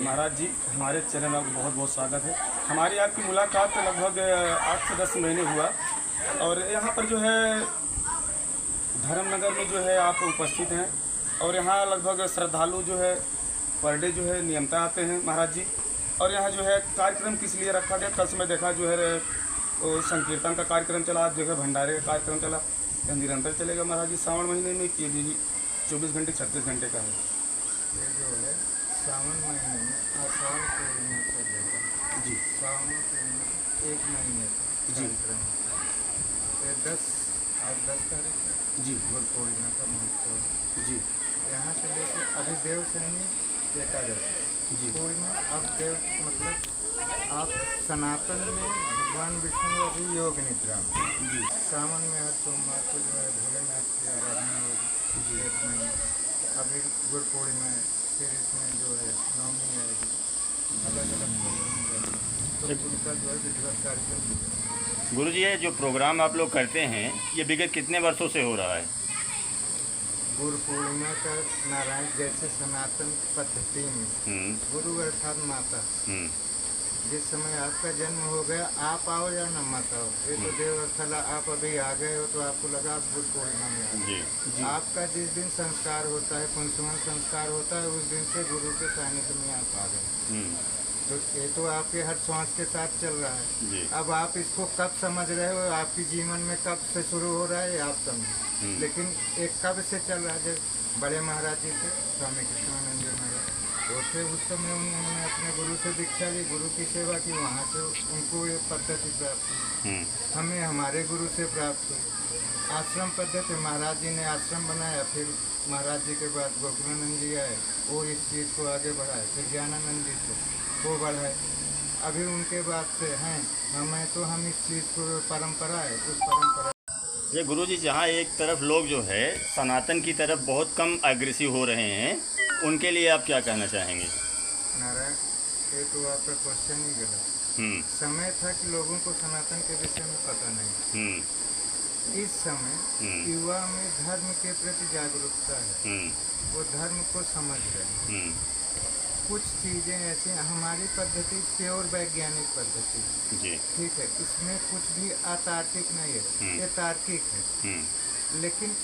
महाराज जी, हमारे चैनल में आपको बहुत बहुत स्वागत है। हमारी आपकी मुलाकात लगभग 8 से 10 महीने हुआ और यहाँ पर जो है धर्मनगर में जो है आप उपस्थित हैं और यहाँ लगभग श्रद्धालु जो है पर डे जो है नियमतः आते हैं महाराज जी। और यहाँ जो है कार्यक्रम किस लिए रखा गया, कल समय देखा जो है संकीर्तन का कार्यक्रम चला, आज जो है भंडारे का कार्यक्रम चला, यह निरंतर चलेगा महाराज जी। श्रावण महीने में ये भी 24 घंटे 36 घंटे का है। ये जो है सावन महीने में आषाढ़ पूर्णिमा से लेकर जी सावन पूर्णिमा 1 महीने का जी कार्यक्रम ये 10 तारीख जी गुरु पूर्णिमा का महोत्सव जी यहाँ से लेकर अभी देव सैनी एकादशी जी पूर्णिमा। अब देव मतलब आप सनातन में भगवान विष्णु अभी योग निद्रा में जी सावन में हर सोमवार को जो है भोलेनाथ की आराधना होगी जी 1 महीने। अभी गुरु पूर्णिमा है, फिर इसमें जो है नवमी आएगी, अलग अलग प्रोग्राम रहते हैं तो उनका जो है विधिवत कार्यक्रम। गुरु जी, ये जो प्रोग्राम आप लोग करते हैं ये विगत कितने वर्षों से हो रहा है? गुरु पूर्णिमा का नारायण जैसे सनातन पद्धति में गुरु अर्थात माता, जिस समय आपका जन्म हो गया आप आओ या न मत आओ, ये तो देव अर्थला आप अभी आ गए हो तो आपको लगा आप गुरु पूर्णिमा में आ गए। जी आपका जिस दिन संस्कार होता है, पुंसवन संस्कार होता है, उस दिन से गुरु के सानिध्य में आप आ गए। तो ये तो आपके हर श्वास के साथ चल रहा है। अब आप इसको कब समझ रहे हो, आपके जीवन में कब से शुरू हो रहा है आप समझो, लेकिन एक कब से चल रहा है। जब बड़े महाराज जी थे स्वामी कृष्णानंद जी महाराज, वो थे उस समय उन्होंने अपने गुरु से दीक्षा ली, गुरु की सेवा की, वहाँ से उनको ये पद्धति प्राप्त हुई। हमें हमारे गुरु से प्राप्त हुई आश्रम पद्धति। महाराज जी ने आश्रम बनाया, फिर महाराज जी के बाद गोकुलानंद जी आए, वो इस चीज़ को आगे बढ़ाए, फिर ज्ञानानंद जी से वो बढ़ाए, अभी उनके बाद से हैं हमें, तो हम इस चीज़ को परंपरा है उस परंपरा। ये गुरु जी, जहाँ एक तरफ लोग जो है सनातन की तरफ बहुत कम अग्रेसिव हो रहे हैं, उनके लिए आप क्या कहना चाहेंगे? नारायण, ये तो आपका क्वेश्चन ही गलत। समय था कि लोगों को सनातन के विषय में पता नहीं। इस समय युवा में धर्म के प्रति जागरूकता है, वो धर्म को समझ रहे हैं। कुछ चीज़ें ऐसी हमारी पद्धति प्योर वैज्ञानिक पद्धति, ठीक है, इसमें कुछ भी अतार्किक नहीं है, ये तार्किक है। लेकिन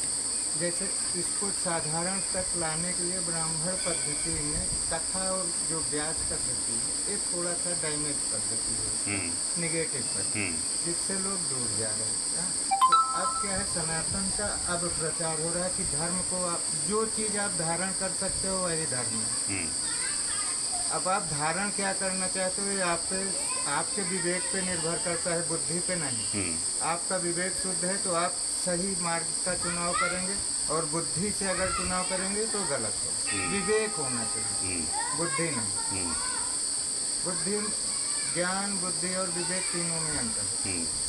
जैसे इसको साधारण तक लाने के लिए ब्राह्मण पद्धति में कथा और जो व्यास पद्धति है ये थोड़ा सा डैमेज पद्धति है, निगेटिव पद्धति, जिससे लोग दूर जा रहे हैं। तो अब क्या है, सनातन का अब प्रचार हो रहा है कि धर्म को आप जो चीज़ आप धारण कर सकते हो वही धर्म है। अब आप धारण क्या करना चाहते हो ये आपके विवेक पे निर्भर करता है, बुद्धि पे नहीं। आपका विवेक शुद्ध है तो आप सही मार्ग का चुनाव करेंगे, और बुद्धि से अगर चुनाव करेंगे तो गलत हो। विवेक होना चाहिए, बुद्धि नहीं। बुद्धि, ज्ञान, बुद्धि और विवेक तीनों में अंतर है।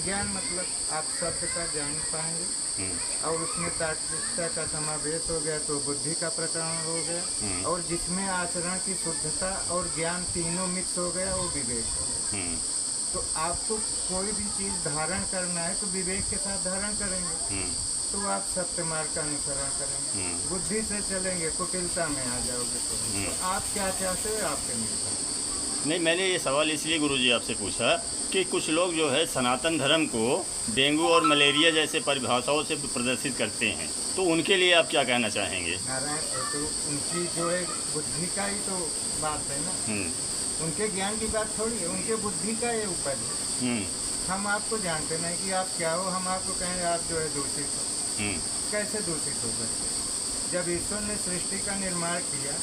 ज्ञान मतलब आप शब्द का जान पाएंगे और उसमें तार्किकता का समावेश हो गया तो बुद्धि का प्रकरण हो गया, और जिसमें आचरण की शुद्धता और ज्ञान तीनों मिक्स हो गया वो विवेक हो गया। तो आपको कोई भी चीज़ धारण करना है तो विवेक के साथ धारण करेंगे, तो आप सत्य मार्ग का अनुसरण करेंगे। बुद्धि से चलेंगे कुटिलता में आ जाओगे तो आप क्या चाहते हो आपके निर्भर। नहीं, मैंने ये सवाल इसलिए गुरुजी आपसे पूछा कि कुछ लोग जो है सनातन धर्म को डेंगू और मलेरिया जैसे परिभाषाओं से प्रदर्शित करते हैं, तो उनके लिए आप क्या कहना चाहेंगे? नारायण, तो उनकी जो है बुद्धि का ही तो बात है ना, उनके ज्ञान की बात थोड़ी है, उनके बुद्धि का ये उपज है। हम आपको जानते नहीं कि आप क्या हो, हम आपको कहें आप जो है दूषित हो। कैसे दूषित हो सकते? जब ईश्वर ने सृष्टि का निर्माण किया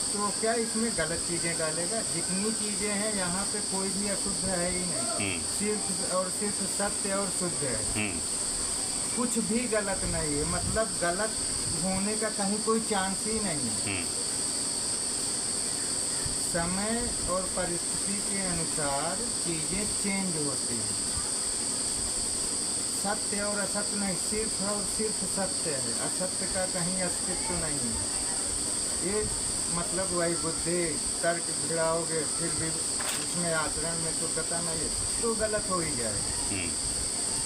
तो क्या इसमें गलत चीज़ें डालेगा? जितनी चीज़ें हैं यहाँ पे कोई भी अशुद्ध है ही नहीं, सिर्फ सत्य और शुद्ध है। कुछ भी गलत नहीं है, मतलब गलत होने का कहीं कोई चांस ही नहीं है। समय और परिस्थिति के अनुसार चीज़ें चेंज होती हैं। सत्य और असत्य नहीं, सिर्फ और सिर्फ सत्य है, असत्य का कहीं अस्तित्व नहीं है। ये मतलब वही बुद्धि तर्क भिड़ाओगे फिर भी उसमें आचरण में शुद्धता नहीं है तो गलत हो ही जाएगा।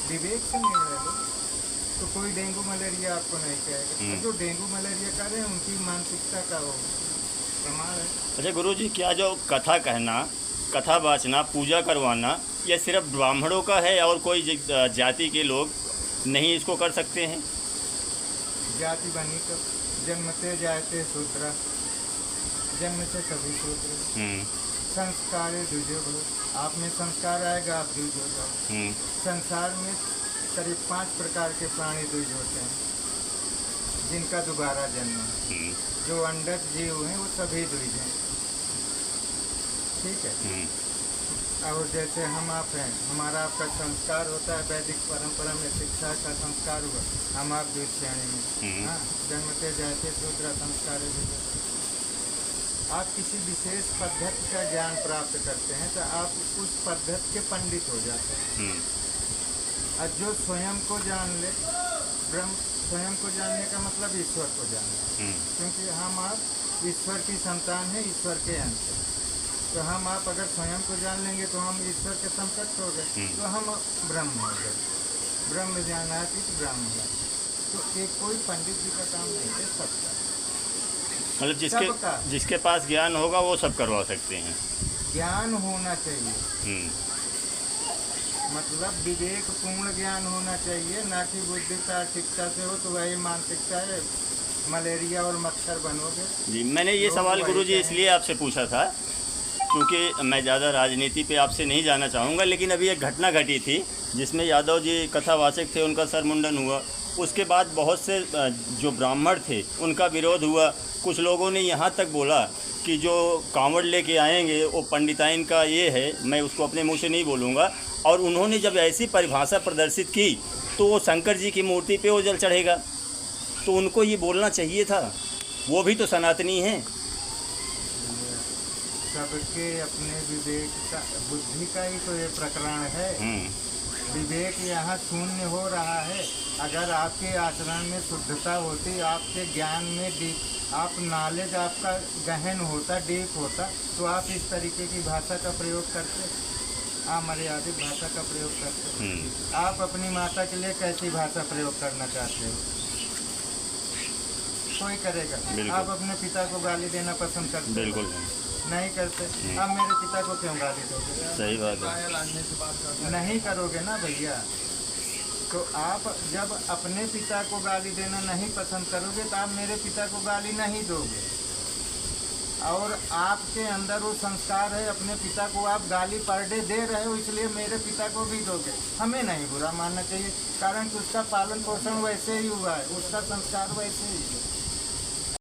विवेक से निर्णय लो तो कोई डेंगू मलेरिया आपको नहीं कहेगा। तो जो डेंगू मलेरिया कर रहे हैं उनकी मानसिकता का होगा, प्रमाण है। अच्छा गुरु जी, क्या जो कथा कहना, कथा वाचना, पूजा करवाना, यह सिर्फ ब्राह्मणों का है और कोई जाति के लोग नहीं इसको कर सकते हैं? जाति बनी तो जन्मते जायते शूद्र, जन्म से सभी शूद्र। संस्कार द्विज हो, आप में संस्कार आएगा आप द्विज हो जाओ। संसार में करीब 5 प्रकार के प्राणी द्विज होते हैं जिनका दोबारा जन्म है। जो अंडज जीव हैं वो सभी द्विज हैं, ठीक है। और जैसे हम आप हैं, हमारा आपका संस्कार होता है वैदिक परंपरा में, शिक्षा का संस्कार हुआ, हम आप द्विज श्रेणी में। हाँ, जन्मते जाते शूद्र, संस्कार द्विज। आप किसी विशेष पद्धति का ज्ञान प्राप्त करते हैं तो आप उस पद्धति के पंडित हो जाते हैं। और जो स्वयं को जान ले, ब्रह्म, स्वयं को जानने का मतलब ईश्वर को जानना, क्योंकि हम आप ईश्वर की संतान है, ईश्वर के अंश हैं। तो हम आप अगर स्वयं को जान लेंगे तो हम ईश्वर के समकक्ष हो गए, तो हम ब्रह्म हो गए। ब्रह्म ज्ञानाति ब्रह्म है। तो एक कोई पंडित जी का काम नहीं है, सबका। मतलब जिसके पास ज्ञान होगा वो सब करवा सकते हैं। ज्ञान होना चाहिए, मतलब विवेक पूर्ण ज्ञान होना चाहिए, ना कि बुद्धि तार्किकता से हो तो वही मानसिकता है, मलेरिया और मच्छर बनोगे। जी, मैंने ये सवाल गुरु जी इसलिए आपसे पूछा था क्योंकि मैं ज़्यादा राजनीति पे आपसे नहीं जाना चाहूँगा, लेकिन अभी एक घटना घटी थी जिसमें यादव जी कथावाचक थे, उनका सर मुंडन हुआ। उसके बाद बहुत से जो ब्राह्मण थे उनका विरोध हुआ। कुछ लोगों ने यहाँ तक बोला कि जो कांवड़ लेके आएंगे वो पंडिताइन का ये है, मैं उसको अपने मुंह से नहीं बोलूँगा। और उन्होंने जब ऐसी परिभाषा प्रदर्शित की तो वो शंकर जी की मूर्ति पे वो जल चढ़ेगा, तो उनको ये बोलना चाहिए था, वो भी तो सनातनी हैं। सबके अपने विवेक का, बुद्धि का ही तो ये प्रकरण है। विवेक यहाँ शून्य हो रहा है। अगर आपके आचरण में शुद्धता होती, आपके ज्ञान में डीप, आप नॉलेज आपका गहन होता, डीप होता, तो आप इस तरीके की भाषा का प्रयोग करते, अमर्यादित भाषा का प्रयोग करते। आप अपनी माता के लिए कैसी भाषा प्रयोग करना चाहते हो? कोई करेगा? आप अपने पिता को गाली देना पसंद करते? बिल्कुल नहीं करते। अब मेरे पिता को क्यों गाली दोगे? सही बात है, नहीं करोगे ना भैया। तो आप जब अपने पिता को गाली देना नहीं पसंद करोगे तो आप मेरे पिता को गाली नहीं दोगे। और आपके अंदर वो संस्कार है, अपने पिता को आप गाली पर डे दे रहे हो, इसलिए मेरे पिता को भी दोगे। हमें नहीं बुरा मानना चाहिए, कारण कि उसका पालन पोषण वैसे ही हुआ है, उसका संस्कार वैसे ही है।